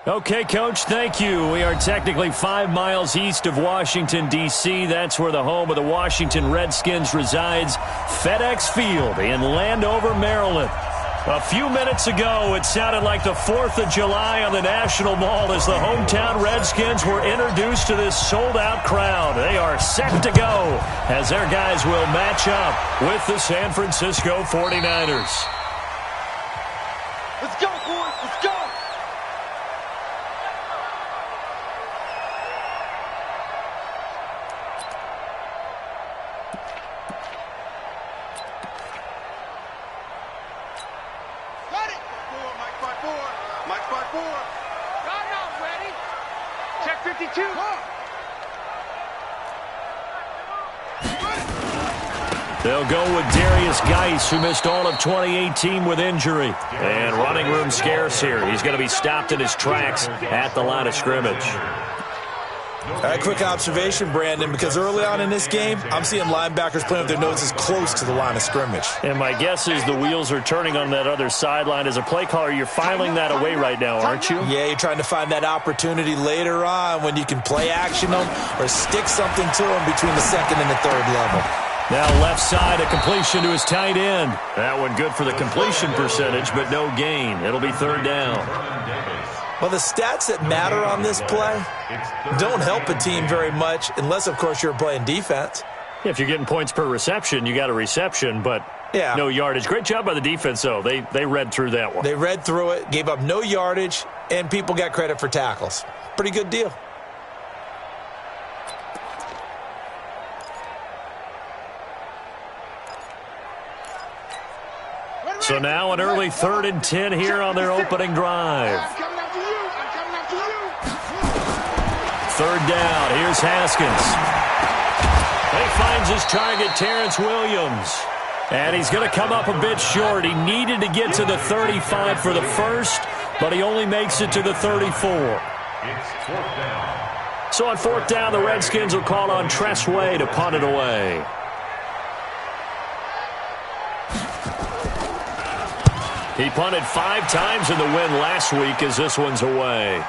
Okay, Coach, thank you. We are technically 5 miles east of Washington, D.C. That's where the home of the Washington Redskins resides, FedEx Field in Landover, Maryland. A few minutes ago, it sounded like the 4th of July on the National Mall as the hometown Redskins were introduced to this sold-out crowd. They are set to go as their guys will match up with the San Francisco 49ers. Let's go, boys. Let's go. They'll go with Darius Geis, who missed all of 2018 with injury. And running room scarce here. He's going to be stopped in his tracks at the line of scrimmage. A quick observation, Brandon, because early on in this game, I'm seeing linebackers playing with their noses close to the line of scrimmage. And my guess is the wheels are turning on that other sideline. As a play caller, you're filing that away right now, aren't you? Yeah, you're trying to find that opportunity later on when you can play action them or stick something to them between the second and the third level. Now left side, a completion to his tight end. That one good for the completion percentage, but no gain. It'll be third down. Well, the stats that matter on this play don't help a team very much unless, of course, you're playing defense. If you're getting points per reception, you got a reception, but no yardage. Great job by the defense, though. They read through that one. They read through it, gave up no yardage, and people got credit for tackles. Pretty good deal. So now an early 3rd and 10 here on their opening drive. Third down. Here's Haskins. He finds his target, Terrence Williams. And he's going to come up a bit short. He needed to get to the 35 for the first, but he only makes it to the 34. So on 4th down, the Redskins will call on Tress Way to punt it away. He punted 5 times in the win last week as this one's away.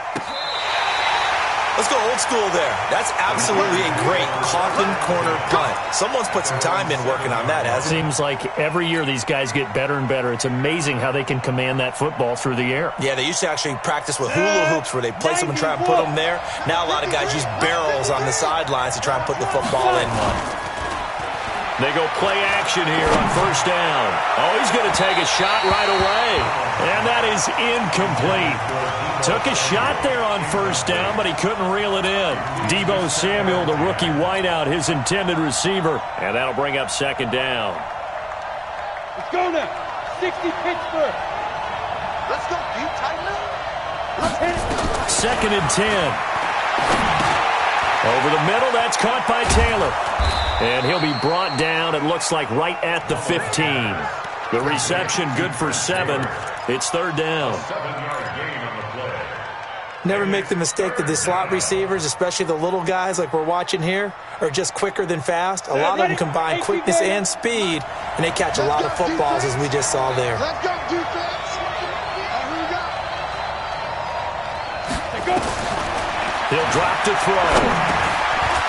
Let's go old school there. That's absolutely a great coffin corner punt. Someone's put some time in working on that, hasn't it? Seems like every year these guys get better and better. It's amazing how they can command that football through the air. Yeah, they used to actually practice with hula hoops where they place them and try and put them there. Now a lot of guys use barrels on the sidelines to try and put the football in one. They go play action here on 1st down. Oh, he's going to take a shot right away. And that is incomplete. Took a shot there on 1st down, but he couldn't reel it in. Deebo Samuel, the rookie wideout, his intended receiver. And that'll bring up 2nd down. Let's go now. 60 Pittsburgh. Let's go. You tighten up. Let's hit it. 2nd and 10. Over the middle, that's caught by Taylor. And he'll be brought down, it looks like, right at the 15. The reception good for 7. It's 3rd down. Never make the mistake that the slot receivers, especially the little guys like we're watching here, are just quicker than fast. A lot of them combine quickness and speed, and they catch a lot of footballs, as we just saw there. Let's go, defense. Here we go. He'll drop to throw.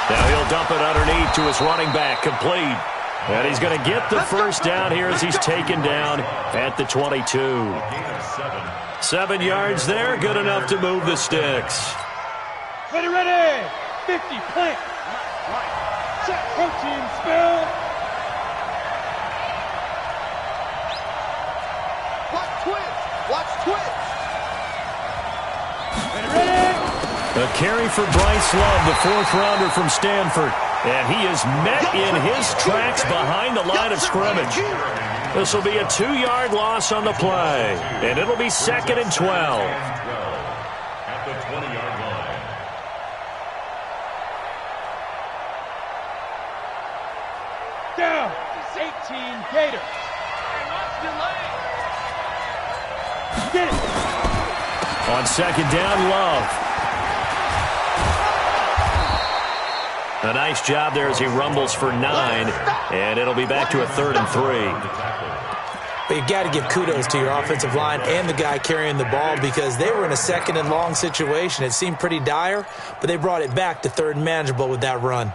Now he'll dump it underneath to his running back, complete. And he's going to get the 1st down here as he's taken down at the 22. 7 yards there, good enough to move the sticks. Ready, ready. 50, plant. Check, protein, spill. Watch twitch. Watch twitch. Ready, ready. A carry for Bryce Love, the 4th-rounder from Stanford. And he is met in his tracks behind the line of scrimmage. This will be a 2-yard loss on the play. And it'll be 2nd and 12. At the 20-yard line. Down. 18 Gator. Get it. On 2nd down, Love. A nice job there as he rumbles for 9, and it'll be back to a 3rd and 3. But you got to give kudos to your offensive line and the guy carrying the ball because they were in a second and long situation. It seemed pretty dire, but they brought it back to third and manageable with that run.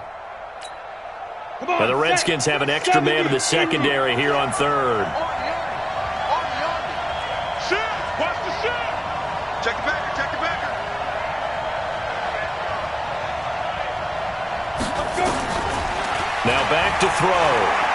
Now the Redskins have an extra man in the secondary here on third. Watch the shot. Check the backer, check the backer. Now back to throw.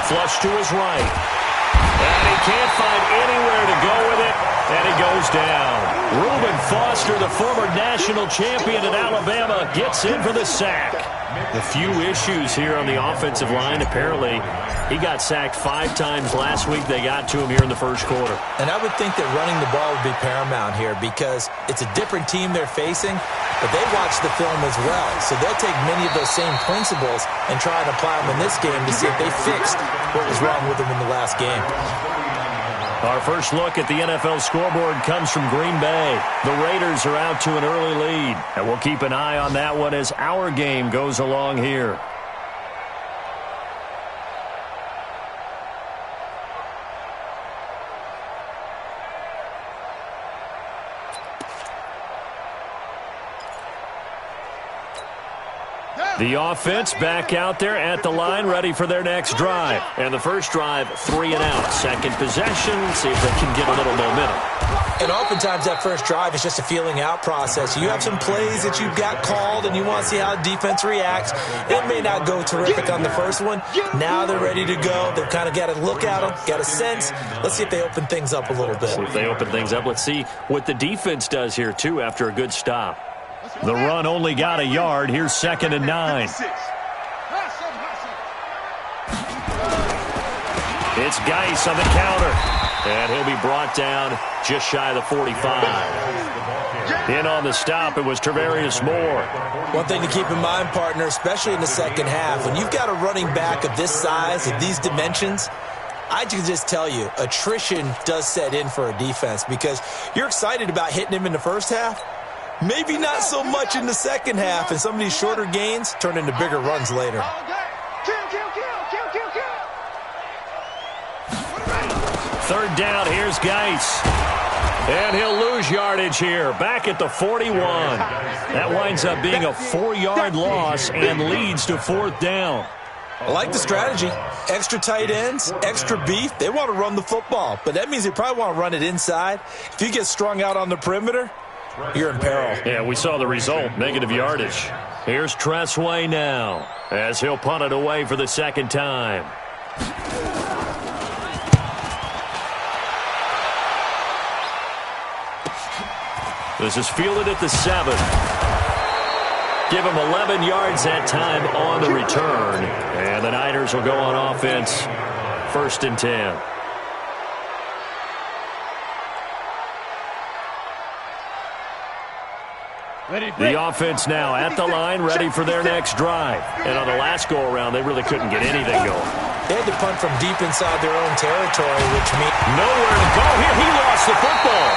Flush to his right. And he can't find anywhere to go with it, and he goes down. Reuben Foster, the former national champion at Alabama, gets in for the sack. A few issues here on the offensive line. Apparently, he got sacked 5 times last week. They got to him here in the first quarter. And I would think that running the ball would be paramount here because it's a different team they're facing, but they watch the film as well. So they'll take many of those same principles and try and apply them in this game to see if they fixed what was wrong with them in the last game. Our first look at the NFL scoreboard comes from Green Bay. The Raiders are out to an early lead, and we'll keep an eye on that one as our game goes along here. The offense back out there at the line, ready for their next drive. And the first drive, 3 and out. Second possession, see if they can get a little momentum. And oftentimes that first drive is just a feeling out process. You have some plays that you've got called and you want to see how the defense reacts. It may not go terrific on the first one. Now they're ready to go. They've kind of got to look at them, got a sense. Let's see if they open things up a little bit. See if they open things up. Let's see what the defense does here, too, after a good stop. The run only got a yard. Here's 2nd and 9. It's Geis on the counter. And he'll be brought down just shy of the 45. In on the stop, it was Travarius Moore. One thing to keep in mind, partner, especially in the second half, when you've got a running back of this size, of these dimensions, I can just tell you, attrition does set in for a defense because you're excited about hitting him in the first half. Maybe not so much in the second half, and some of these shorter gains turn into bigger runs later. Third down, here's Geis. And he'll lose yardage here, back at the 41. That winds up being a 4-yard loss and leads to 4th down. I like the strategy. Extra tight ends, extra beef. They want to run the football, but that means they probably want to run it inside. If you get strung out on the perimeter, you're in peril. Yeah, we saw the result, negative yardage. Here's Tressway now, as he'll punt it away for the second time. This is fielded at the 7. Give him 11 yards that time on the return. And the Niners will go on offense, 1st and 10. The offense now at the line, ready for their next drive. And on the last go-around, they really couldn't get anything going. They had to punt from deep inside their own territory, which means nowhere to go here. He lost the football.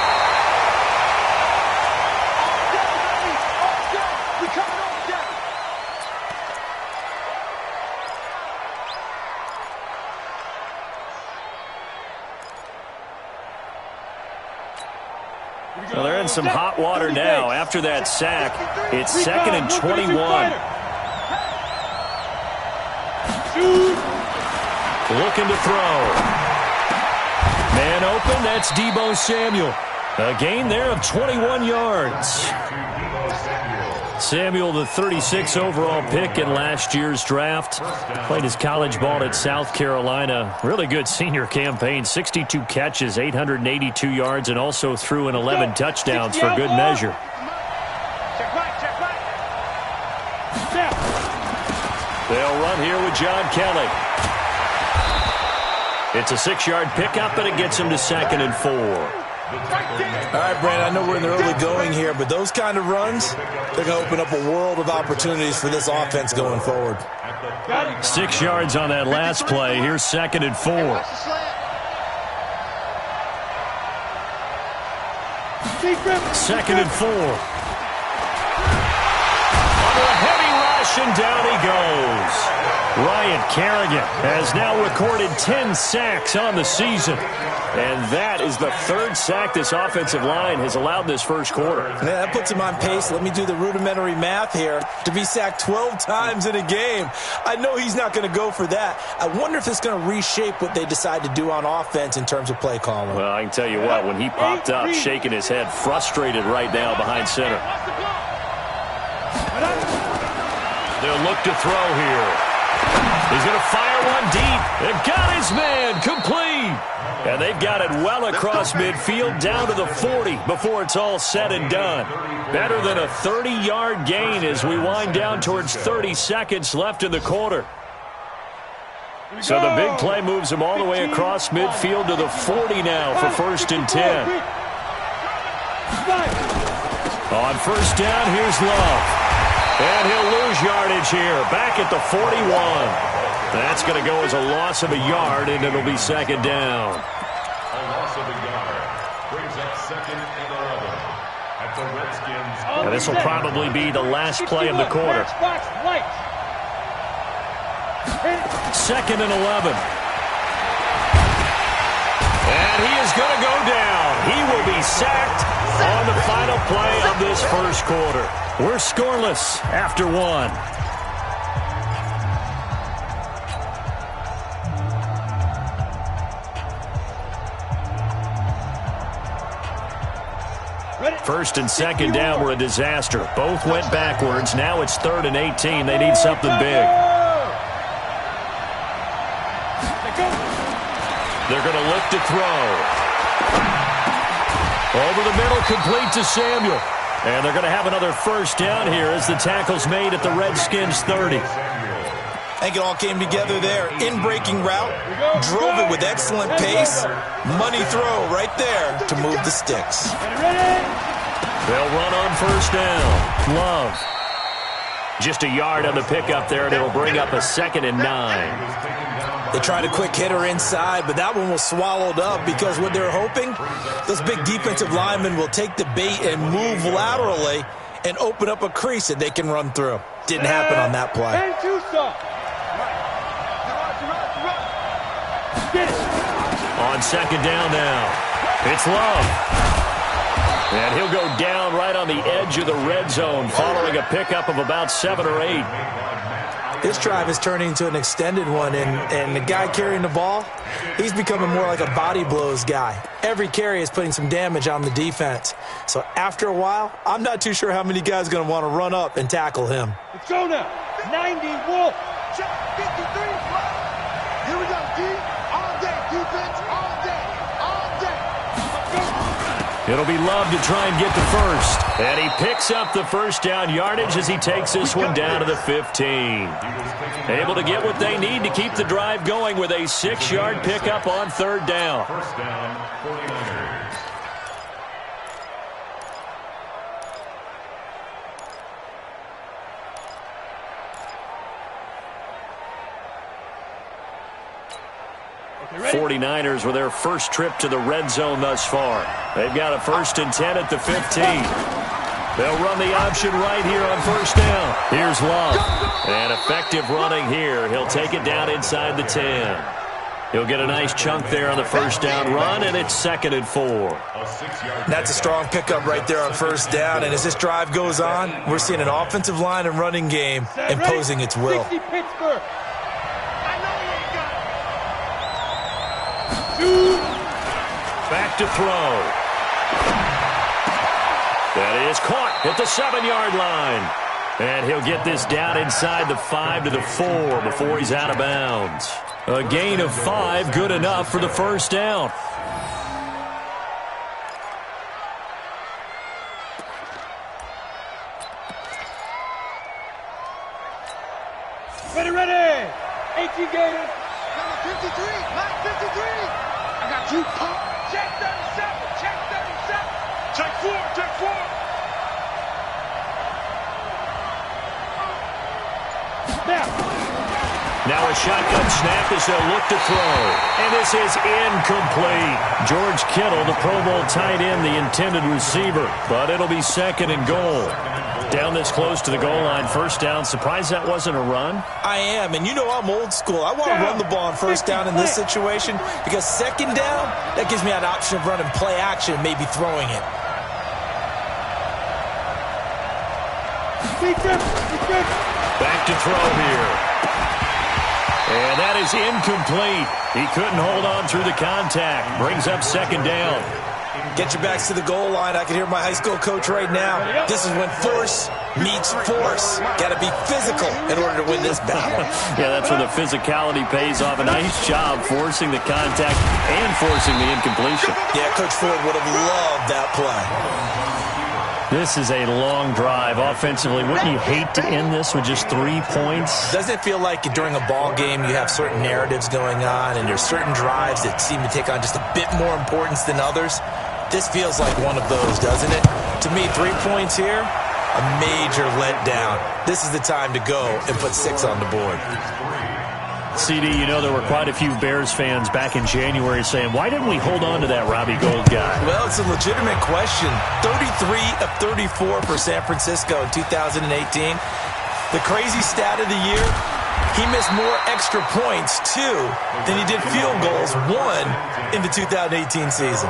Well, they're in some hot water now. After that sack, it's 2nd and 21. Looking to throw. Man open, that's Deebo Samuel. A gain there of 21 yards. Samuel, the 36 overall pick in last year's draft, played his college ball at South Carolina. Really good senior campaign, 62 catches, 882 yards, and also threw in 11 touchdowns for good measure. They'll run here with John Kelly. It's a 6-yard pickup, and it gets him to 2nd and 4. All right, Brandon, I know we're in the early going here, but those kind of runs, they're going to open up a world of opportunities for this offense going forward. 6 yards on that last play. Here's 2nd and 4. 2nd and 4. Under a heavy rush, and down he goes. Ryan Kerrigan has now recorded 10 sacks on the season. And that is the third sack this offensive line has allowed this first quarter. Yeah, that puts him on pace. Let me do the rudimentary math here. To be sacked 12 times in a game, I know he's not going to go for that. I wonder if it's going to reshape what they decide to do on offense in terms of play calling. Well, I can tell you what, when he popped up, shaking his head, frustrated right now behind center. They'll look to throw here. He's going to fire one deep. They've got his man complete. And they've got it well across midfield down to the 40 before it's all said and done. Better than a 30-yard gain as we wind down towards 30 seconds left in the quarter. So the big play moves him all the way across midfield to the 40 now for 1st and 10. On 1st down, here's Love. And he'll lose yardage here, back at the 41. That's going to go as a loss of a yard, and it'll be 2nd down. A loss of a yard brings up 2nd and 11 at the Redskins. And this will probably be the last play of the quarter. 2nd and 11. And he is going to go down. He will be sacked on the final play of this first quarter. We're scoreless after 1. First and 2nd down were a disaster. Both went backwards. Now it's 3rd and 18. They need something big. They're going to look to throw. Over the middle, complete to Samuel. And they're going to have another 1st down here as the tackle's made at the Redskins 30. I think it all came together there. In-breaking route, drove it with excellent pace. Money throw right there to move the sticks. They'll run on 1st down. Love. Just a yard on the pickup there, and it'll bring up a 2nd and 9. They tried a quick hitter inside, but that one was swallowed up because what they're hoping, those big defensive linemen will take the bait and move laterally and open up a crease that they can run through. Didn't happen on that play. On 2nd down now, it's Love. And he'll go down right on the edge of the red zone following a pickup of about 7 or 8. This drive is turning into an extended one, and the guy carrying the ball, he's becoming more like a body blows guy. Every carry is putting some damage on the defense. So after a while, I'm not too sure how many guys are going to want to run up and tackle him. Let's go now. 90, Wolf. Check 53. Here we go, D. All day, defense, all day, all day. It'll be Love to try and get the 1st. And he picks up the 1st down yardage as he takes this one down to the 15. Able to get what they need to keep the drive going with a 6-yard pickup on 3rd down. 1st down, 49ers. The 49ers with their first trip to the red zone thus far. They've got a 1st and 10 at the 15. They'll run the option right here on 1st down. Here's Love. And effective running here. He'll take it down inside the 10. He'll get a nice chunk there on the 1st down run, and it's 2nd and 4. That's a strong pickup right there on 1st down, and as this drive goes on, we're seeing an offensive line and running game imposing its will. 60 Pittsburgh. Back to throw. That is caught at the 7-yard line. And he'll get this down inside the 5 to the 4 before he's out of bounds. A gain of 5, good enough for the 1st down. Ready. 18 Gators. Number 53, line 53. I got you. Check 37, check 37. Check 4, check 4. Now a shotgun snap as they'll look to throw. And this is incomplete. George Kittle, the Pro Bowl tight end, the intended receiver. But it'll be second and goal. Down this close to the goal line, first down. Surprised that wasn't a run? I am, and you know I'm old school. I want to run the ball on first down in this situation because second down, that gives me an option of running play action and maybe throwing it. Back to throw here. And that is incomplete. He couldn't hold on through the contact. Brings up second down. Get your backs to the goal line. I can hear my high school coach right now. This is when force meets force. Got to be physical in order to win this battle. Yeah, that's where the physicality pays off. A nice job forcing the contact and forcing the incompletion. Yeah, Coach Ford would have loved that play. This is a long drive offensively. Wouldn't you hate to end this with just 3 points? Doesn't it feel like during a ball game you have certain narratives going on and there's certain drives that seem to take on just a bit more importance than others? This feels like one of those, doesn't it? To me, 3 points here, a major letdown. This is the time to go and put 6 on the board. CD, you know there were quite a few Bears fans back in January saying, why didn't we hold on to that Robbie Gould guy? Well, it's a legitimate question. 33 of 34 for San Francisco in 2018. The crazy stat of the year, he missed more extra points, 2, than he did field goals, 1, in the 2018 season.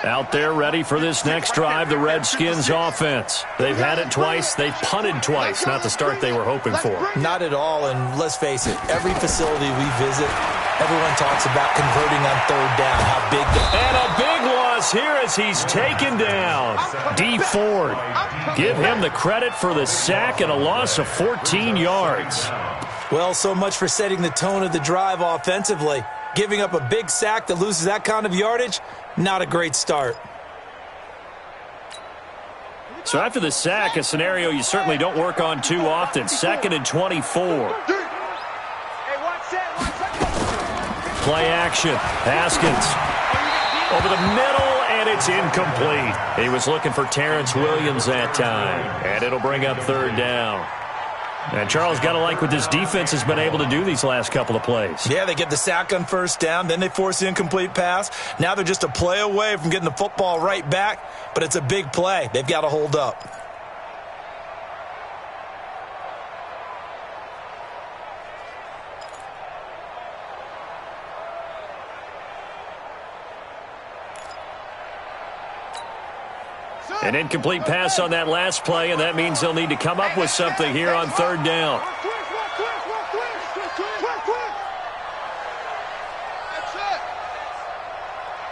Out there ready for this next drive, the Redskins offense. They've had it twice. They've punted twice. Not the start they were hoping for. Not at all, and let's face it, every facility we visit, everyone talks about converting on third down, how big the... And a big loss here as he's taken down. D. Ford. Give him the credit for the sack and a loss of 14 yards. Well, so much for setting the tone of the drive offensively. Giving up a big sack that loses that kind of yardage, not a great start. So after the sack, a scenario you certainly don't work on too often. 2nd and 24. Play action. Haskins over the middle, and it's incomplete. He was looking for Terrence Williams that time, and it'll bring up third down. And Charles, got to like what this defense has been able to do these last couple of plays. Yeah, they get the sack on first down, then they force the incomplete pass. Now they're just a play away from getting the football right back, but it's a big play. They've got to hold up. An incomplete pass on that last play, and that means they'll need to come up with something here on third down.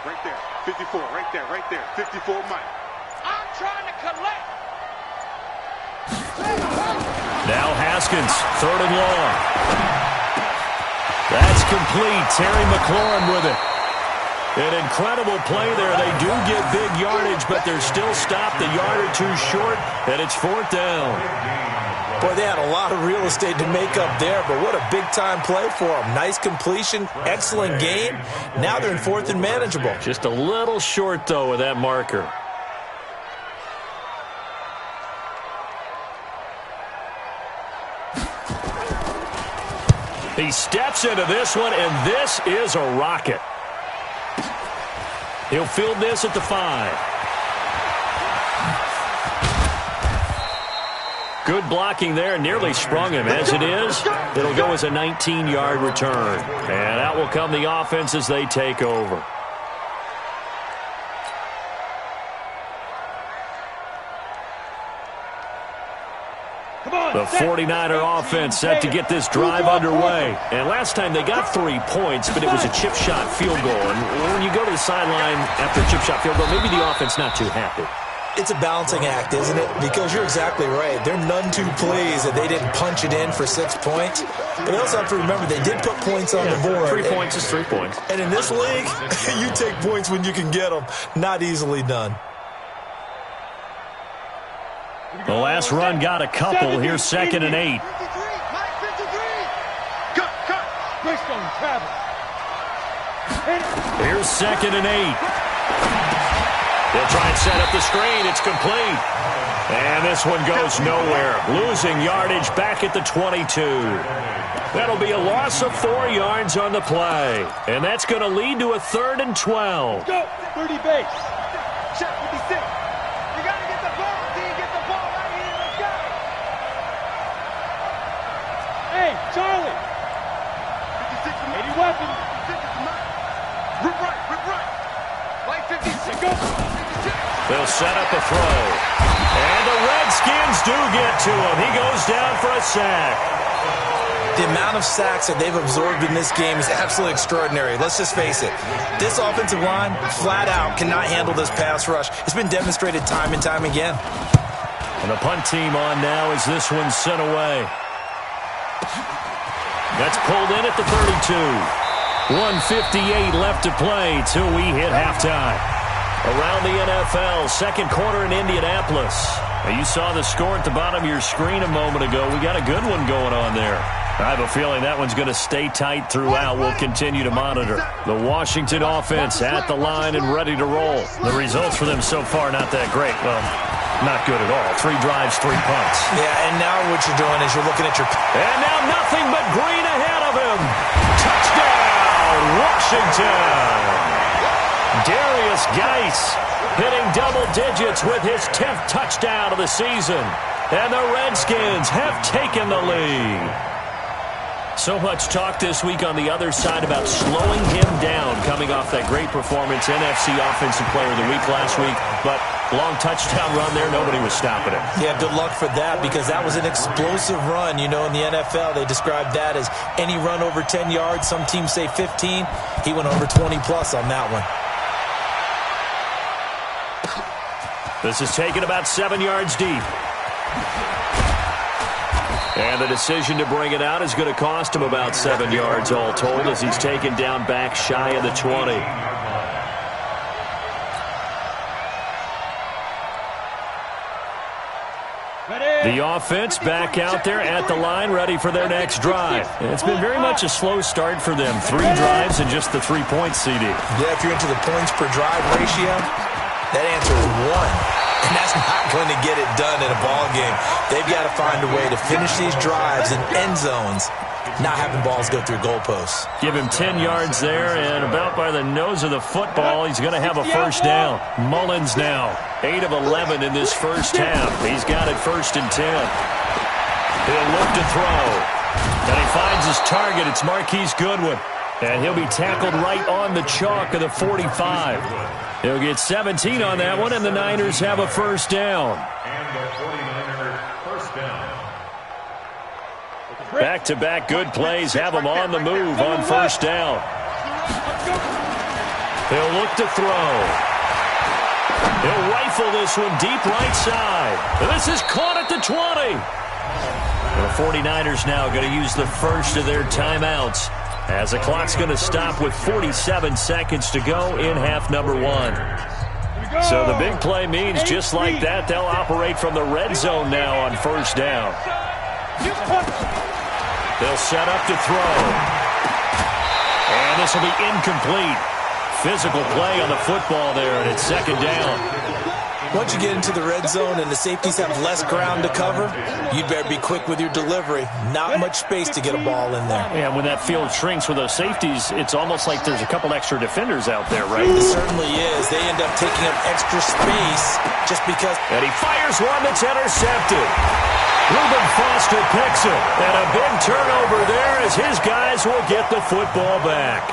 Right there, 54, right there, 54 Mike. I'm trying to collect. Now Haskins, 3rd and long. That's complete. Terry McLaurin with it. An incredible play there. They do get big yardage, but they're still stopped a yard or two short, and it's 4th down. Boy, they had a lot of real estate to make up there, but what a big-time play for them. Nice completion, excellent game. Now they're in 4th and manageable. Just a little short, though, with that marker. He steps into this one, and this is a rocket. He'll field this at the 5. Good blocking there. Nearly sprung him. As it is, it'll go as a 19-yard return. And out will come the offense as they take over. The 49er offense set to get this drive underway. And last time they got 3 points, but it was a chip shot field goal. And when you go to the sideline after a chip shot field goal, maybe the offense not too happy. It's a balancing act, isn't it? Because you're exactly right. They're none too pleased that they didn't punch it in for 6 points. But they also have to remember they did put points on the board. 3 points is 3 points. And in this league, you take points when you can get them. Not easily done. The last run got a couple. Here's 2nd and 8. Here's 2nd and 8. They'll try and set up the screen. It's complete. And this one goes nowhere. Losing yardage back at the 22. That'll be a loss of 4 yards on the play. And that's going to lead to a 3rd and 12. Go, 30 base. Check 56. You got to get the ball. Get the ball right here. Let's go. Hey, Charlie. 56. 80 weapon. 56. Rip right. Like 56. Go. They'll set up a throw. And the Redskins do get to him. He goes down for a sack. The amount of sacks that they've absorbed in this game is absolutely extraordinary. Let's just face it. This offensive line, flat out, cannot handle this pass rush. It's been demonstrated time and time again. And the punt team on now as this one's sent away. That's pulled in at the 32. 1:58 left to play till we hit halftime. Around the NFL, second quarter in Indianapolis. Now, you saw the score at the bottom of your screen a moment ago. We got a good one going on there. I have a feeling that one's going to stay tight throughout. We'll continue to monitor. The Washington offense at the line and ready to roll. The results for them so far not that great. Well, not good at all. 3 drives, 3 punts. Yeah, and now what you're doing is you're looking at your... And now nothing but green ahead of him. Touchdown, Washington. Darius Geis hitting double digits with his 10th touchdown of the season. And the Redskins have taken the lead. So much talk this week on the other side about slowing him down coming off that great performance, NFC Offensive Player of the Week last week. But long touchdown run there, nobody was stopping it. Yeah, good luck for that because that was an explosive run. You know, in the NFL, they described that as any run over 10 yards. Some teams say 15. He went over 20-plus on that one. This is taken about 7 yards deep. And the decision to bring it out is going to cost him about 7 yards all told as he's taken down back shy of the 20. The offense back out there at the line ready for their next drive. It's been very much a slow start for them. 3 drives and just the 3 points, CD. Yeah, if you're into the points per drive ratio, that answer is 1. And that's not going to get it done in a ball game. They've got to find a way to finish these drives in end zones, not having balls go through goalposts. Give him 10 yards there, and about by the nose of the football, he's going to have a first down. Mullins now, 8 of 11 in this first half. He's got it 1st and 10. He'll look to throw. And he finds his target. It's Marquise Goodwin. And he'll be tackled right on the chalk of the 45. He'll get 17 on that one, and the Niners have a first down. And the 49ers first down. Back-to-back good plays have them on the move on first down. He'll look to throw. He'll rifle this one deep right side. And this is caught at the 20. The 49ers now going to use the first of their timeouts, as the clock's going to stop with 47 seconds to go in half number 1. So the big play means just like that, they'll operate from the red zone now on first down. They'll set up to throw. And this will be incomplete. Physical play on the football there, and it's 2nd down. Once you get into the red zone and the safeties have less ground to cover, you'd better be quick with your delivery. Not much space to get a ball in there. Yeah, when that field shrinks with those safeties, it's almost like there's a couple extra defenders out there, right? It certainly is. They end up taking up extra space just because. And he fires one that's intercepted. Reuben Foster picks it. And a big turnover there as his guys will get the football back.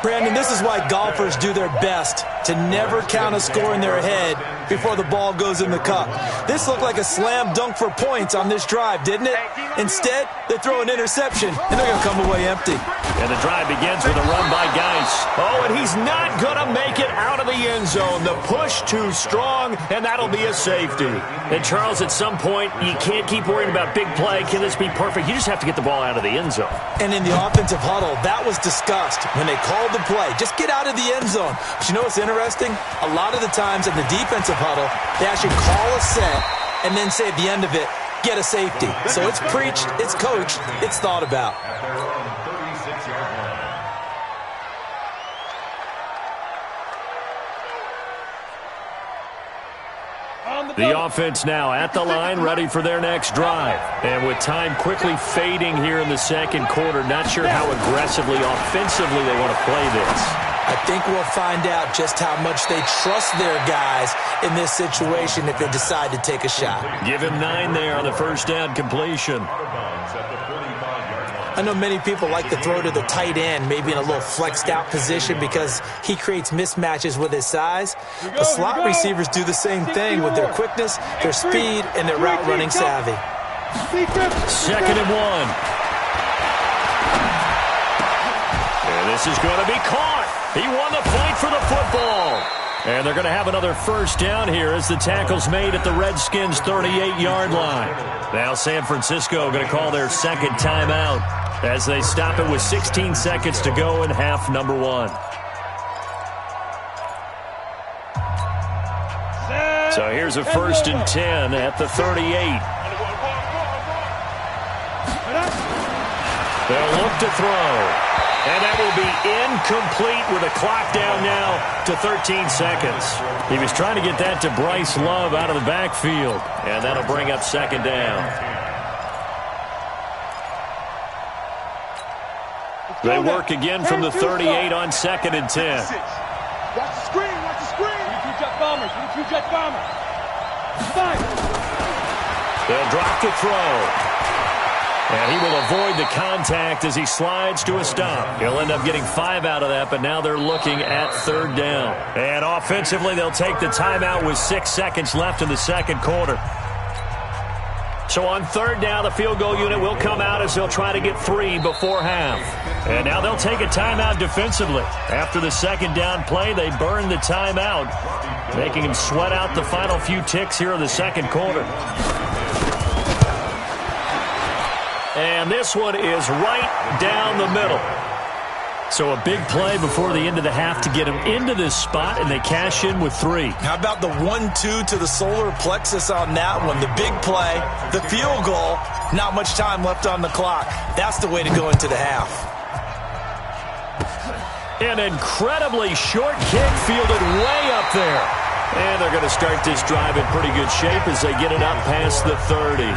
Brandon, this is why golfers do their best to never count a score in their head before the ball goes in the cup. This looked like a slam dunk for points on this drive, didn't it? Instead, they throw an interception, and they're going to come away empty. And the drive begins with a run by Geis. Oh, and he's not going to make it out of the end zone. The push too strong, and that'll be a safety. And, Charles, at some point, you can't keep worrying about big play. Can this be perfect? You just have to get the ball out of the end zone. And in the offensive huddle, that was discussed when they called the play. Just get out of the end zone. But you know what's interesting? A lot of the times in the defensive huddle, they actually call a set and then say at the end of it, get a safety. So it's preached, it's coached, it's thought about. The offense now at the line, ready for their next drive. And with time quickly fading here in the second quarter, not sure how aggressively, offensively they want to play this. I think we'll find out just how much they trust their guys in this situation if they decide to take a shot. Give him 9 there on the first down completion. I know many people like to throw to the tight end, maybe in a little flexed out position because he creates mismatches with his size. The slot receivers do the same thing with their quickness, their speed, and their route running savvy. 2nd and 1. And this is going to be caught. He won the fight for the football. And they're going to have another first down here as the tackle's made at the Redskins' 38-yard line. Now San Francisco going to call their second timeout as they stop it with 16 seconds to go in half number 1. So here's a 1st and 10 at the 38. They'll look to throw. And that will be incomplete with a clock down now to 13 seconds. He was trying to get that to Bryce Love out of the backfield. And that'll bring up 2nd down. They work again from the 38 on 2nd and 10. Watch the screen, watch the screen. 22 jet bombers, 22 jet bombers. They'll drop the throw. And he will avoid the contact as he slides to a stop. He'll end up getting 5 out of that, but now they're looking at 3rd down. And offensively, they'll take the timeout with 6 seconds left in the second quarter. So on 3rd down, the field goal unit will come out as they'll try to get 3 before half. And now they'll take a timeout defensively. After the 2nd down play, they burn the timeout, making him sweat out the final few ticks here in the second quarter. And this one is right down the middle. So a big play before the end of the half to get him into this spot, and they cash in with 3. How about the 1-2 to the solar plexus on that one? The big play, the field goal, not much time left on the clock. That's the way to go into the half. An incredibly short kick fielded way up there. And they're going to start this drive in pretty good shape as they get it up past the 30.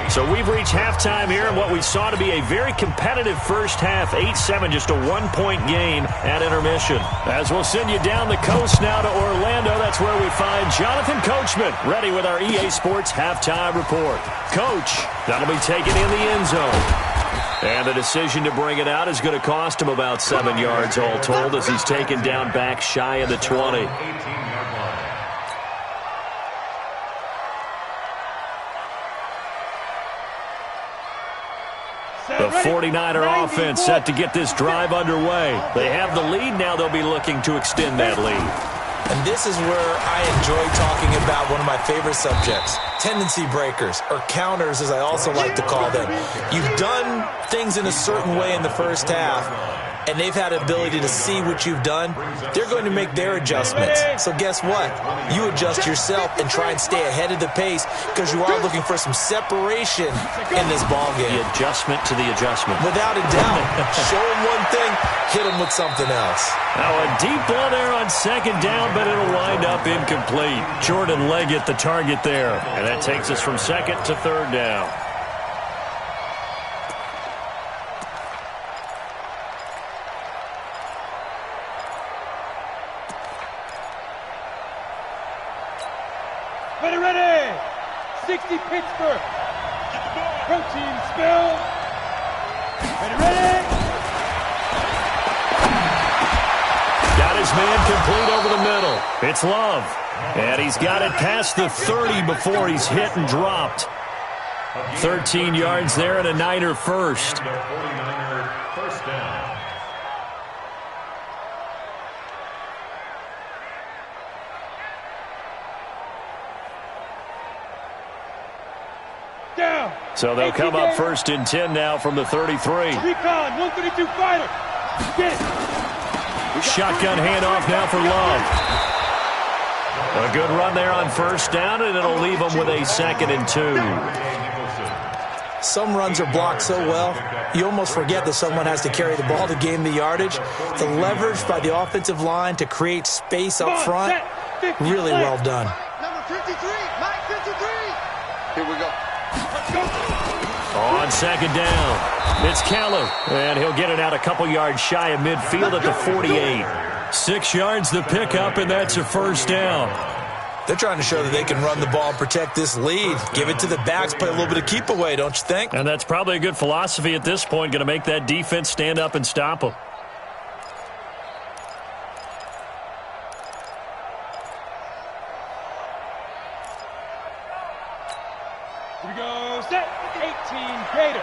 So we've reached halftime here in what we saw to be a very competitive first half. 8-7, just a 1-point game at intermission. As we'll send you down the coast now to Orlando, that's where we find Jonathan Coachman, ready with our EA Sports halftime report. Coach, that'll be taken in the end zone. And the decision to bring it out is going to cost him about 7 yards all told as he's taken down back shy of the 20. The 49er offense set to get this drive underway. They have the lead. Now they'll be looking to extend that lead. And this is where I enjoy talking about one of my favorite subjects, tendency breakers, or counters as I also like to call them. You've done things in a certain way in the first half, and they've had the ability to see what you've done. They're going to make their adjustments. So guess what? You adjust yourself and try and stay ahead of the pace because you are looking for some separation in this ballgame. The adjustment to the adjustment. Without a doubt. Show them one thing, hit them with something else. Now a deep ball there on 2nd down, but it'll wind up incomplete. Jordan Leggett, the target there. And that takes us from 2nd to 3rd down. Ready! 60 Pittsburgh. Protein spill. Ready! Got his man complete over the middle. It's Love. And he's got it past the 30 before he's hit and dropped. 13 yards there and a Niner first. Down. So they'll come up 1st and 10 now from the 33. Recon, 132 fighter. Get it. Shotgun handoff now for Love. A good run there on 1st down, and it'll leave them with a 2nd and 2. Some runs are blocked so well, you almost forget that someone has to carry the ball to gain the yardage. The leverage by the offensive line to create space up front, really well done. Number 53, Mike 53. Here we go. Let's go. On 2nd down, it's Keller, and he'll get it out a couple yards shy of midfield at the 48. 6 yards the pickup, and that's a 1st down. They're trying to show that they can run the ball and protect this lead. Give it to the backs, play a little bit of keep away, don't you think? And that's probably a good philosophy at this point, going to make that defense stand up and stop them. Here we go. Set. 18 Gator.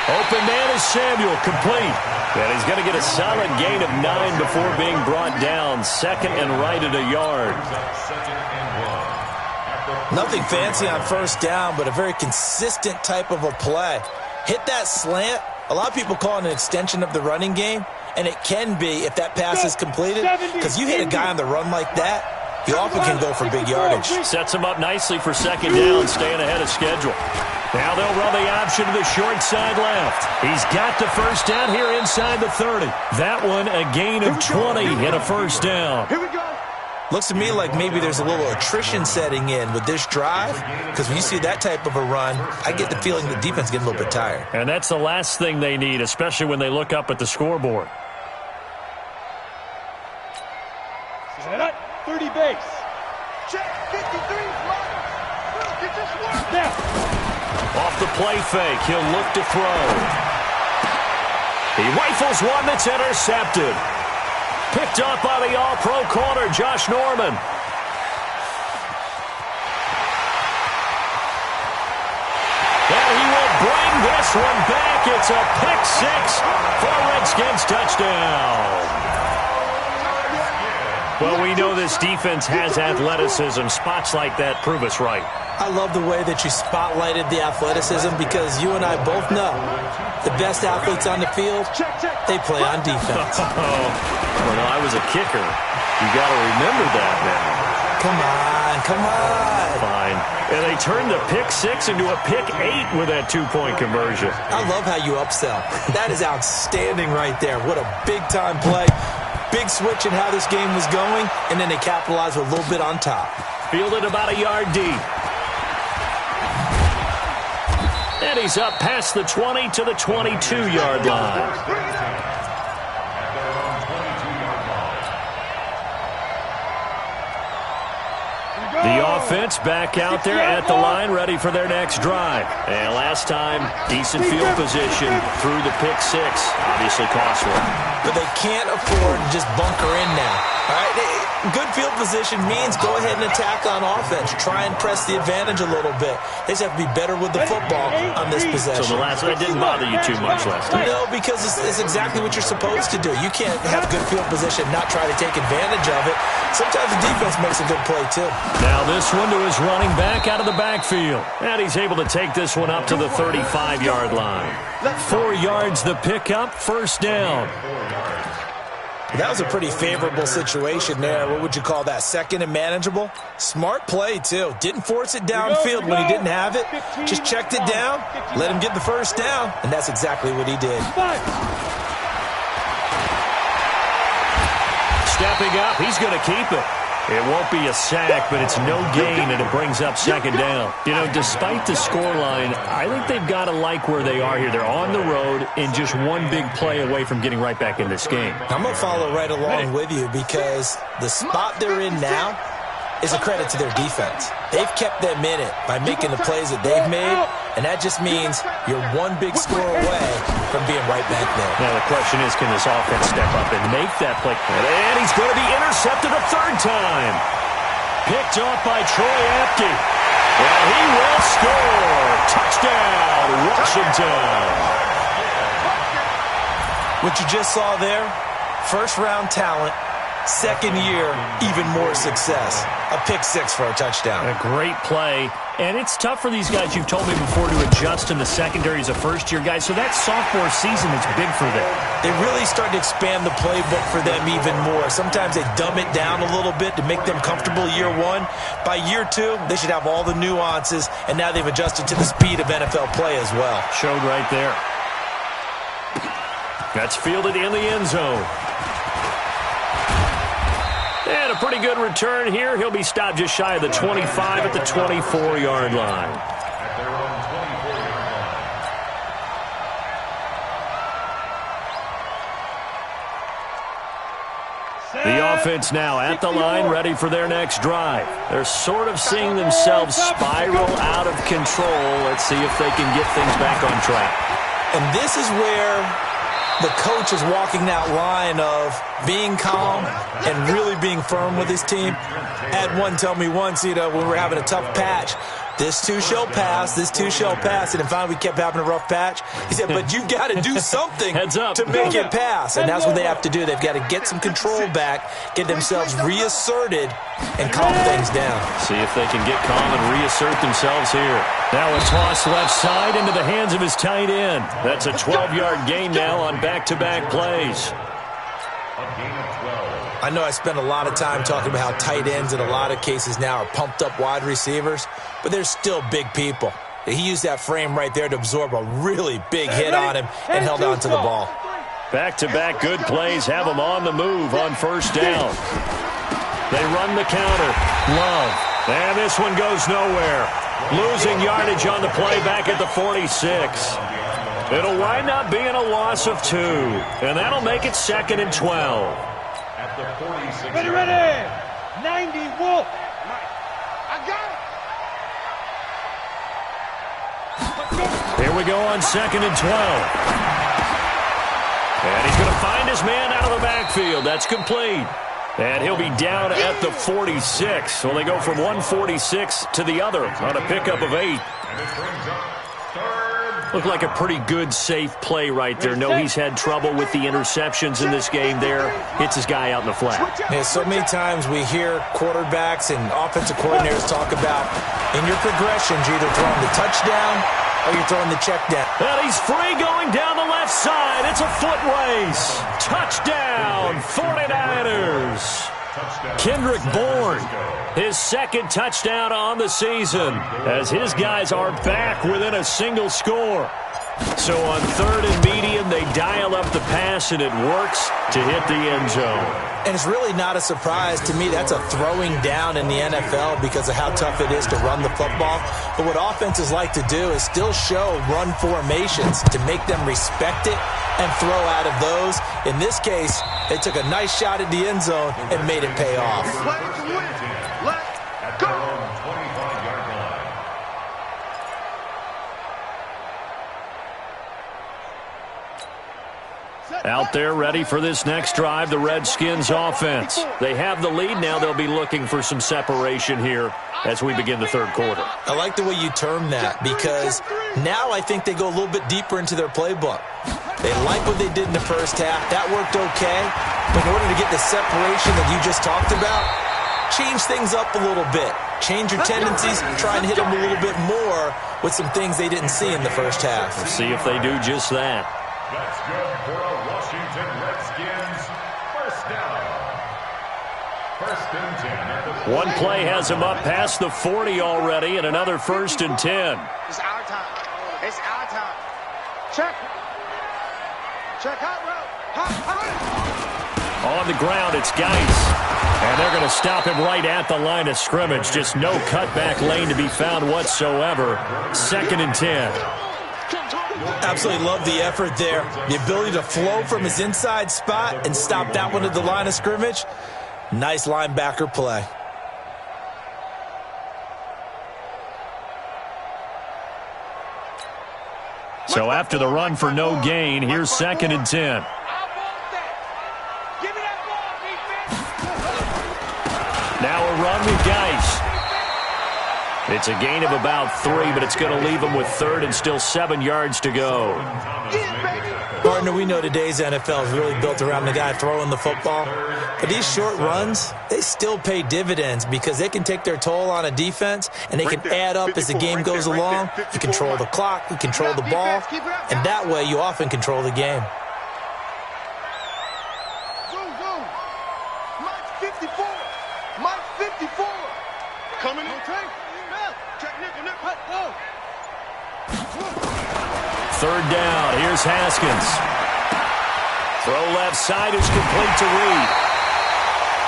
Open man is Samuel, complete. And he's going to get a solid gain of 9 before being brought down. 2nd and right at a yard. Nothing fancy on 1st down, but a very consistent type of a play. Hit that slant. A lot of people call it an extension of the running game, and it can be if that pass is completed, because you hit a guy on the run like that, he often can go for big yardage. Sets him up nicely for 2nd down, staying ahead of schedule. Now they'll run the option to the short side left. He's got the 1st down here inside the 30. That one a gain of 20 and a 1st down. Here we go. Looks to me like maybe there's a little attrition setting in with this drive, because when you see that type of a run, I get the feeling the defense is getting a little bit tired. And that's the last thing they need, especially when they look up at the scoreboard. Set up. 30 base. Check. 53. Get this one. Now. Off the play fake, he'll look to throw. He rifles one that's intercepted. Picked up by the all-pro corner, Josh Norman. And he will bring this one back. It's a pick 6 for a Redskins touchdown. Well, we know this defense has athleticism. Spots like that prove us right. I love the way that you spotlighted the athleticism, because you and I both know the best athletes on the field, they play on defense. When I was a kicker, you got to remember that now. Come on. Fine. And they turned the pick 6 into a pick 8 with that 2-point conversion. I love how you upsell. That is outstanding right there. What a big-time play. Big switch in how this game was going, and then they capitalized with a little bit on top. Fielded about a yard deep. And he's up past the 20 to the 22-yard line. The offense back out there at the line, ready for their next drive. And last time, decent field position through the pick 6. Obviously costly. But they can't afford to just bunker in now. All right? Good field position means go ahead and attack on offense. Try and press the advantage a little bit. They just have to be better with the football on this possession. So that didn't bother you too much last time? No, because it's exactly what you're supposed to do. You can't have good field position and not try to take advantage of it. Sometimes the defense makes a good play, too. Now this one to his running back out of the backfield. And he's able to take this one up to the 35-yard line. 4 yards the pickup, 1st down. That was a pretty favorable situation there. What would you call that? 2nd and manageable? Smart play, too. Didn't force it downfield when he didn't have it. Just checked it down, let him get the 1st down, and that's exactly what he did. Stepping up, he's going to keep it. It won't be a sack, but it's no gain, and it brings up 2nd down. You know, despite the scoreline, I think they've got to like where they are here. They're on the road and just one big play away from getting right back in this game. I'm going to follow right along with you, because the spot they're in now is a credit to their defense. They've kept them in it by making the plays that they've made, and that just means you're one big score away from being right back there. Now the question is, can this offense step up and make that play? And he's going to be intercepted a 3rd time. Picked off by Troy Apke. And he will score. Touchdown, Washington. What you just saw there, first-round talent, Second year, even more success. A pick six for a touchdown. A great play. And it's tough for these guys, you've told me before, to adjust in the secondary as a first-year guy. So that sophomore season is big for them. They really start to expand the playbook for them even more. Sometimes they dumb it down a little bit to make them comfortable year one. By year two, they should have all the nuances, and now they've adjusted to the speed of NFL play as well. Showed right there. That's fielded in the end zone. And a pretty good return here. He'll be stopped just shy of the 25 at the 24-yard line. At their own 24-yard line. The offense now at the line, ready for their next drive. They're sort of seeing themselves spiral out of control. Let's see if they can get things back on track. And this is where the coach is walking that line of being calm and really being firm with his team. Had one tell me once, when we were having a tough patch, this too shall pass, this too shall pass. And then finally we kept having a rough patch. He said, but you've got to do something to make it pass. And that's what they have to do. They've got to get some control back, get themselves reasserted, and calm things down. See if they can get calm and reassert themselves here. Now a toss left side into the hands of his tight end. That's a 12-yard gain now on back-to-back plays. I know I spent a lot of time talking about how tight ends in a lot of cases now are pumped-up wide receivers, but they're still big people. He used that frame right there to absorb a really big hit on him and held on to the ball. Back-to-back good plays have them on the move on first down. They run the counter. Love. And this one goes nowhere. Losing yardage on the play back at the 46. It'll wind up being a loss of 2. And that'll make it 2nd and 12. At the 46. Ready. 90 Wolf. I got it. Here we go on 2nd and 12. And he's going to find his man out of the backfield. That's complete. And he'll be down at the 46. So they go from 146 to the other on a pickup of 8. And it brings up 3rd. Looked like a pretty good, safe play right there. No, he's had trouble with the interceptions in this game there. Hits his guy out in the flat. Yeah, so many times we hear quarterbacks and offensive coordinators talk about in your progressions, you're either throwing the touchdown or you're throwing the check down. And he's free going down the left side. It's a foot race. Touchdown, 49ers. Kendrick Bourne, his 2nd touchdown on the season as his guys are back within a single score. So on 3rd and medium, they dial up the pass, and it works to hit the end zone. And it's really not a surprise to me. That's a throwing down in the NFL because of how tough it is to run the football. But what offenses like to do is still show run formations to make them respect it and throw out of those. In this case, they took a nice shot at the end zone and made it pay off. At their own 25-yard line. Out there ready for this next drive, the Redskins offense. They have the lead now. They'll be looking for some separation here as we begin the 3rd quarter. I like the way you term that because now I think they go a little bit deeper into their playbook. They like what they did in the first half. That worked okay. But in order to get the separation that you just talked about, change things up a little bit. Change your tendencies, try and hit them a little bit more with some things they didn't see in the first half. We'll see if they do just that. That's good for a Washington Redskins first down. 1st and 10 at the 40. One play has him up past the 40 already, and another 1st and 10. It's our time. It's our time. Check. Check out route. On the ground, it's Geis. And they're going to stop him right at the line of scrimmage. Just no cutback lane to be found whatsoever. 2nd and 10. Absolutely love the effort there. The ability to flow from his inside spot and stop that one at the line of scrimmage. Nice linebacker play. So after the run for no gain, here's 2nd and 10. Now a run with Geis. It's a gain of about 3, but it's going to leave them with third and still 7 yards to go. Partner, we know today's NFL is really built around the guy throwing the football. But these short runs, they still pay dividends because they can take their toll on a defense, and they can add up as the game goes along. You control the clock, you control the ball, and that way you often control the game. Mike 54. Mike 54. Coming in. Third down. Here's Haskins. Throw left side is complete to Reed.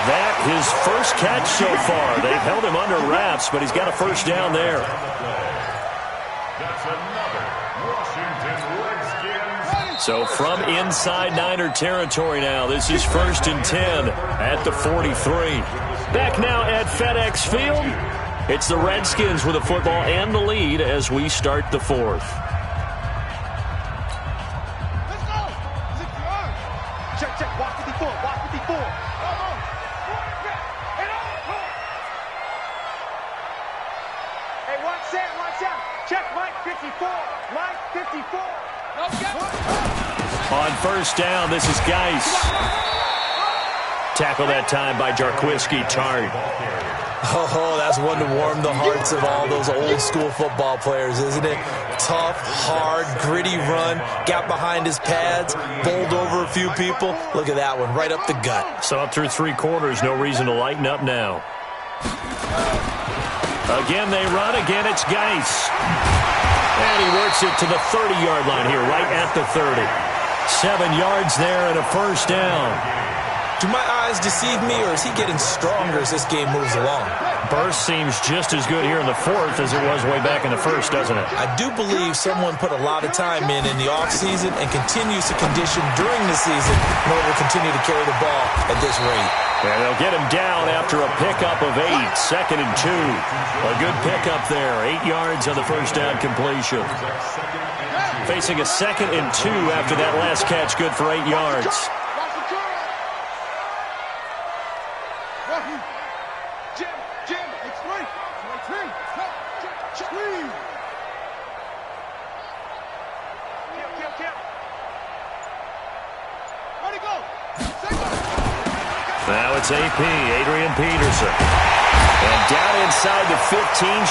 That his first catch so far. They've held him under wraps, but he's got a first down there. That's another Washington Redskins. So from inside Niner territory now, this is 1st and 10 at the 43. Back now at FedEx Field. It's the Redskins with the football and the lead as we start the 4th. Let's go. Check, check. Watch 54. Watch 54. Hey, watch out. Watch out. Check Mike 54. Mike 54. On first down, this is Geis. Tackle that time by Jarquiski Tart. Oh, that's one to warm the hearts of all those old-school football players, isn't it? Tough, hard, gritty run, got behind his pads, bowled over a few people. Look at that one, right up the gut. So up through 3 quarters, no reason to lighten up now. Again, they run. Again, it's Geis. And he works it to the 30-yard line here, right at the 30. 7 yards there and a first down. Do my eyes deceive me, or is he getting stronger as this game moves along? Burst seems just as good here in the 4th as it was way back in the 1st, doesn't it? I do believe someone put a lot of time in the offseason and continues to condition during the season in order to continue to carry the ball at this rate. And they'll get him down after a pickup of 8, 2nd and 2. A good pickup there, 8 yards on the first down completion. Facing a 2nd and 2 after that last catch, good for 8 yards. Now it's AP, Adrian Peterson. And down inside the 15,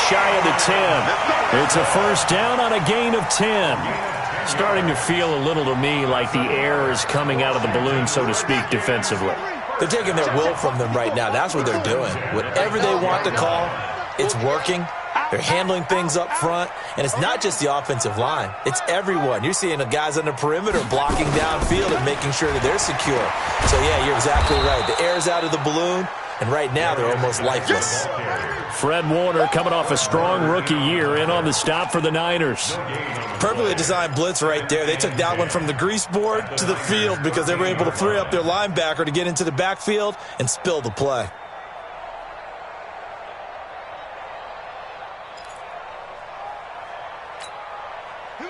shy of the 10. It's a first down on a gain of 10. Starting to feel a little to me like the air is coming out of the balloon, so to speak, defensively. They're taking their will from them right now. That's what they're doing. Whatever they want to call, it's working. They're handling things up front, and it's not just the offensive line. It's everyone. You're seeing the guys on the perimeter blocking downfield and making sure that they're secure. So, yeah, you're exactly right. The air's out of the balloon, and right now they're almost lifeless. Fred Warner coming off a strong rookie year in on the stop for the Niners. Perfectly designed blitz right there. They took that one from the grease board to the field because they were able to free up their linebacker to get into the backfield and spill the play.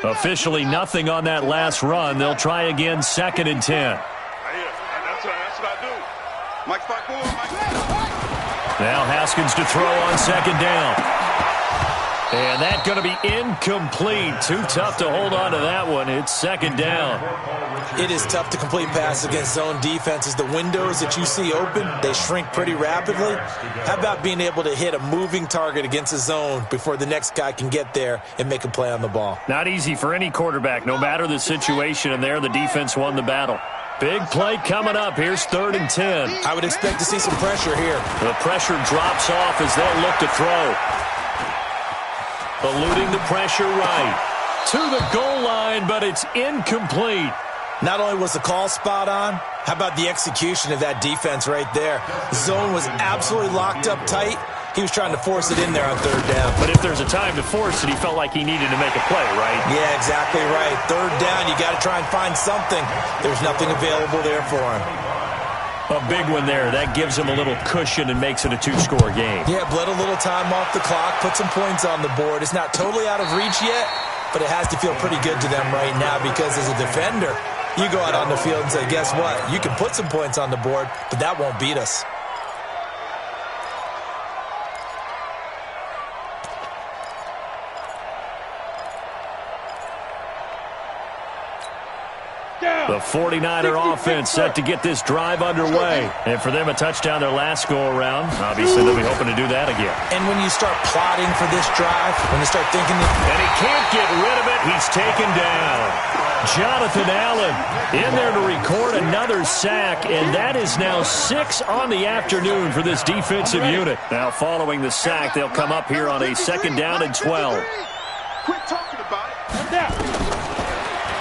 Officially nothing on that last run. They'll try again, 2nd and 10. That's what I do. Mike 54. Now Haskins to throw on 2nd down. And that's going to be incomplete. Too tough to hold on to that one. It's 2nd down. It is tough to complete passes against zone defenses. The windows that you see open, they shrink pretty rapidly. How about being able to hit a moving target against a zone before the next guy can get there and make a play on the ball? Not easy for any quarterback, no matter the situation, and there the defense won the battle. Big play coming up. Here's 3rd and 10. I would expect to see some pressure here. The pressure drops off as they'll look to throw. Eluding the pressure right. To the goal line, but it's incomplete. Not only was the call spot on, how about the execution of that defense right there? The zone was absolutely locked up tight. He was trying to force it in there on 3rd down. But if there's a time to force it, he felt like he needed to make a play, right? Yeah, exactly right. 3rd down, you got to try and find something. There's nothing available there for him. A big one there. That gives him a little cushion and makes it a 2-score game. Yeah, bled a little time off the clock, put some points on the board. It's not totally out of reach yet, but it has to feel pretty good to them right now because as a defender, you go out on the field and say, guess what? You can put some points on the board, but that won't beat us. The 49er offense set to get this drive underway. And for them, a touchdown their last go-around. Obviously, they'll be hoping to do that again. And when you start plotting for this drive, when you start thinking... And he can't get rid of it. He's taken down. Jonathan Allen in there to record another sack, and that is now 6 on the afternoon for this defensive unit. Now, following the sack, they'll come up here on a 2nd down and 12. Quit talking about it.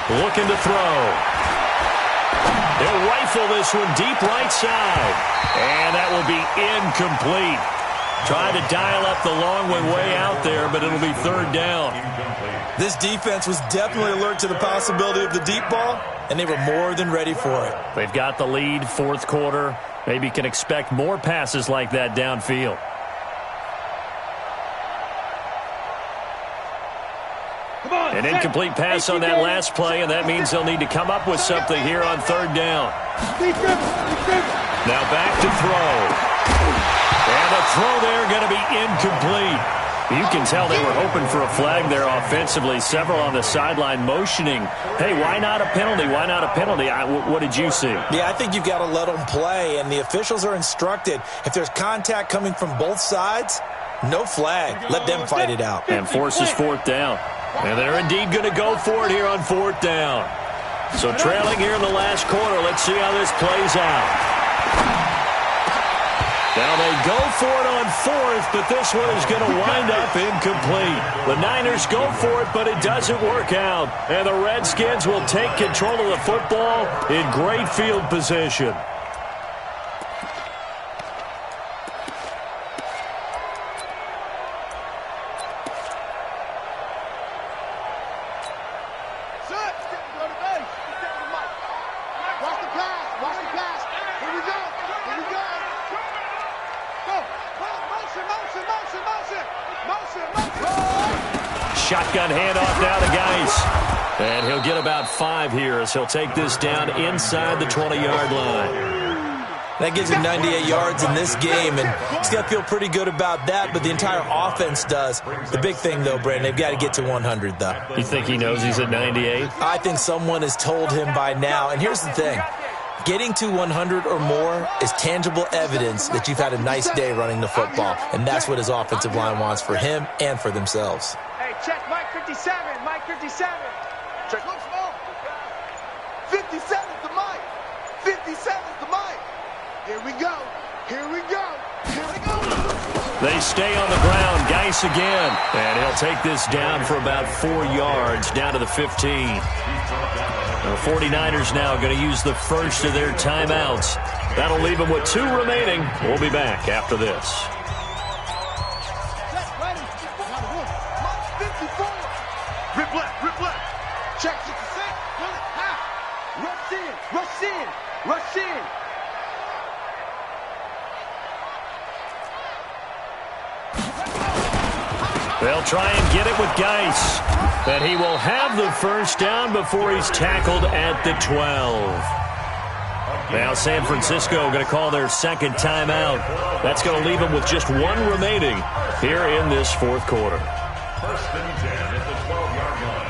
Looking to throw. They'll rifle this one deep right side. And that will be incomplete. Trying to dial up the long one way out there, but it'll be 3rd down. This defense was definitely alert to the possibility of the deep ball, and they were more than ready for it. They've got the lead, 4th quarter. Maybe can expect more passes like that downfield. An incomplete pass on that last play, and that means they'll need to come up with something here on 3rd down. Now back to throw. And the throw there going to be incomplete. You can tell they were hoping for a flag there offensively. Several on the sideline motioning, hey, why not a penalty? Why not a penalty? What did you see? Yeah, I think you've got to let them play, and the officials are instructed. If there's contact coming from both sides, no flag. Let them fight it out. And forces 4th down. And they're indeed going to go for it here on 4th down. So trailing here in the last quarter. Let's see how this plays out. Now they go for it on 4th, but this one is going to wind up incomplete. The Niners go for it, but it doesn't work out. And the Redskins will take control of the football in great field position. Shotgun handoff now to Geis. And he'll get about 5 here as he'll take this down inside the 20-yard line. That gives him 98 yards in this game, and he's got to feel pretty good about that, but the entire offense does. The big thing, though, Brandon, they've got to get to 100, though. You think he knows he's at 98? I think someone has told him by now. And here's the thing. Getting to 100 or more is tangible evidence that you've had a nice day running the football, and that's what his offensive line wants for him and for themselves. Check Mike 57, Mike 57. Check. Look small. 57's the Mike. 57's the Mike. Here we go. Here we go. Here we go. They stay on the ground. Geis again. And he'll take this down for about 4 yards down to the 15. The 49ers now going to use the first of their timeouts. That'll leave them with 2 remaining. We'll be back after this. Rip left. Check 66. Rush in. They'll try and get it with Geis. And he will have the first down before he's tackled at the 12. Now San Francisco going to call their 2nd timeout. That's going to leave them with just 1 remaining here in this 4th quarter. 1st and 10 at the 12-yard line.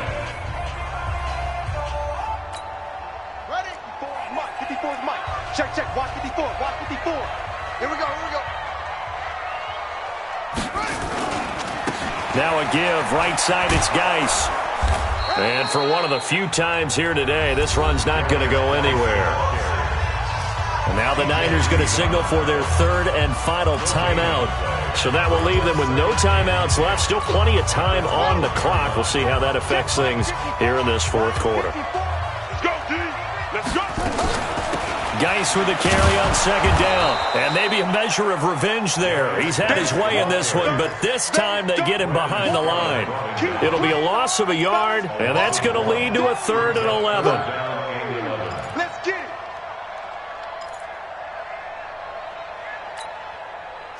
Ready? 54's Mike. 54's Mike. Check. Watch 54. Here we go. Now a give. Right side, it's Geis. And for one of the few times here today, this run's not going to go anywhere. And now the Niners going to signal for their 3rd and final timeout. So that will leave them with no timeouts left. Still plenty of time on the clock. We'll see how that affects things here in this 4th quarter. Let's go, D. Let's go. Geis with a carry on 2nd down. And maybe a measure of revenge there. He's had his way in this one, but this time they get him behind the line. It'll be a loss of a yard, and that's going to lead to a 3rd and 11. Let's get it.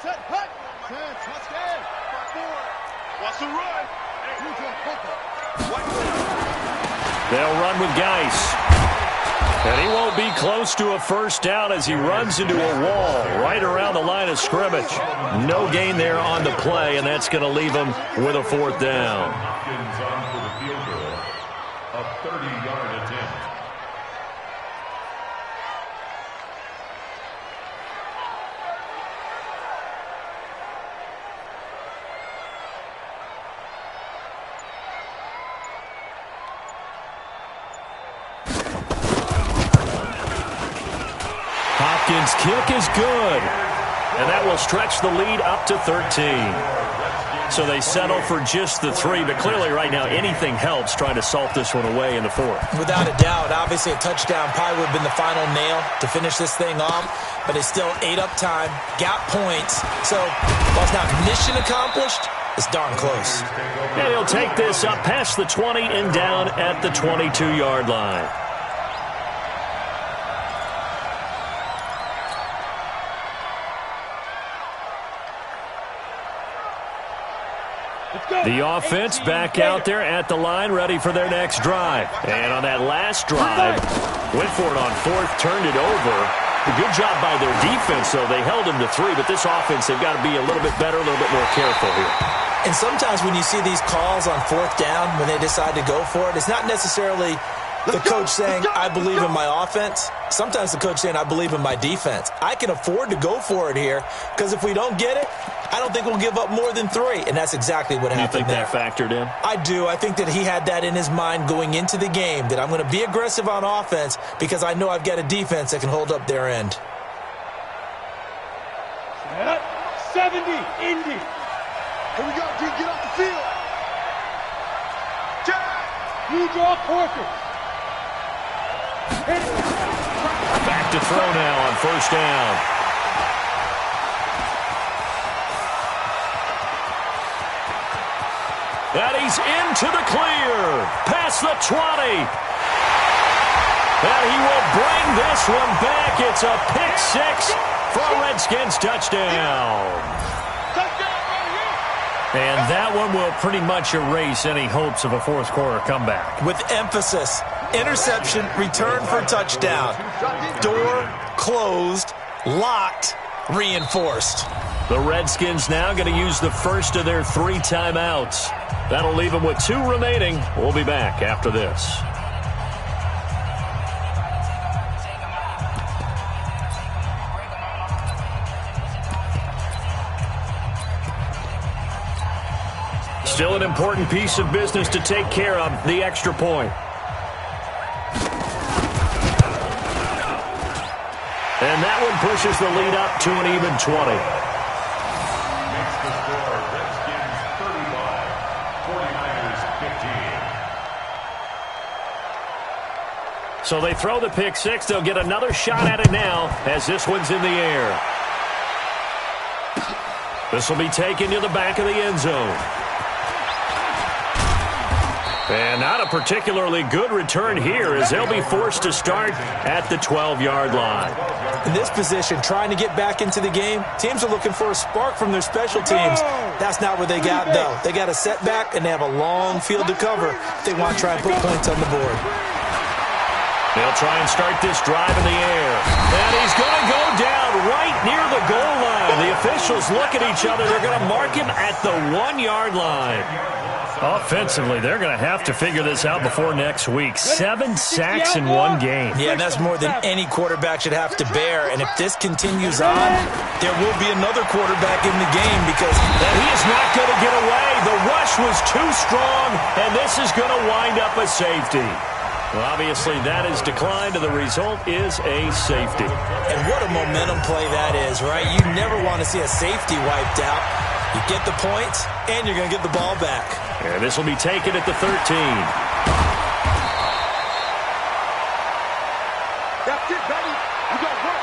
Set, hut. Touchdown. What's the run? They'll run with Geis. And he won't be close to a first down as he runs into a wall right around the line of scrimmage. No gain there on the play, and that's going to leave him with a 4th down. Redskins on for the field goal. A 30-yard attempt. Redskins kick is good. And that will stretch the lead up to 13. So they settle for just the 3, but clearly right now anything helps trying to salt this one away in the 4th. Without a doubt, obviously a touchdown probably would have been the final nail to finish this thing off, but it's still ate up time, got points. So while it's not mission accomplished, it's darn close. And he'll take this up past the 20 and down at the 22-yard line. The offense back out there at the line, ready for their next drive. And on that last drive, went for it on 4th, turned it over. A good job by their defense, though. They held him to 3, but this offense, they've got to be a little bit better, a little bit more careful here. And sometimes when you see these calls on 4th down, when they decide to go for it, it's not necessarily the coach saying, I believe in my offense. Sometimes the coach saying, I believe in my defense. I can afford to go for it here because if we don't get it, I don't think we'll give up more than 3. And that's exactly what happened there. You think that factored in? I do. I think that he had that in his mind going into the game, that I'm going to be aggressive on offense because I know I've got a defense that can hold up their end. 70, Indy. Here we go, D. Get off the field. You draw Corker. Back to throw now on 1st down. And he's into the clear. Past the 20. And he will bring this one back. It's a pick 6 for a Redskins touchdown. And that one will pretty much erase any hopes of a 4th quarter comeback. With emphasis, interception, return for touchdown. Door closed, locked, reinforced. The Redskins now going to use the first of their 3 timeouts. That'll leave them with 2 remaining. We'll be back after this. Still an important piece of business to take care of, the extra point. And that one pushes the lead up to an even 20. Makes the score Redskins 35, 49ers 15. So they throw the pick 6. They'll get another shot at it now as this one's in the air. This will be taken to the back of the end zone. And not a particularly good return here as they'll be forced to start at the 12-yard line. In this position, trying to get back into the game, teams are looking for a spark from their special teams. That's not what they got, though. They got a setback, and they have a long field to cover if they want to try and put points on the board. They'll try and start this drive in the air. And he's going to go down right near the goal line. The officials look at each other. They're going to mark him at the 1-yard line. Offensively, they're going to have to figure this out before next week. 7 sacks in 1 game. Yeah, that's more than any quarterback should have to bear. And if this continues on, there will be another quarterback in the game because he is not going to get away. The rush was too strong, and this is going to wind up a safety. Well, obviously, that is declined, and the result is a safety. And what a momentum play that is, right? You never want to see a safety wiped out. You get the points, and you're going to get the ball back. And this will be taken at the 13. That's it, baby. You got work.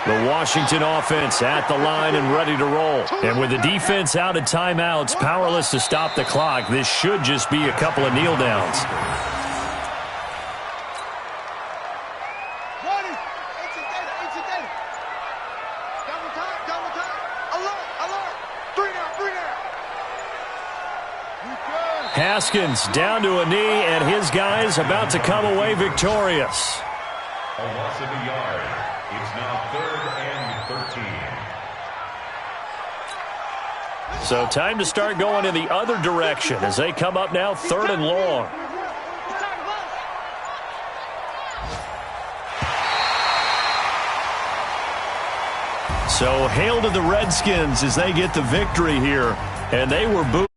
The Washington offense at the line and ready to roll. And with the defense out of timeouts, powerless to stop the clock, this should just be a couple of kneel downs. Haskins down to a knee, and his guys about to come away victorious. A loss of a yard. It's now 3rd and 13. So time to start going in the other direction as they come up now 3rd and long. So hail to the Redskins as they get the victory here. And they were booed.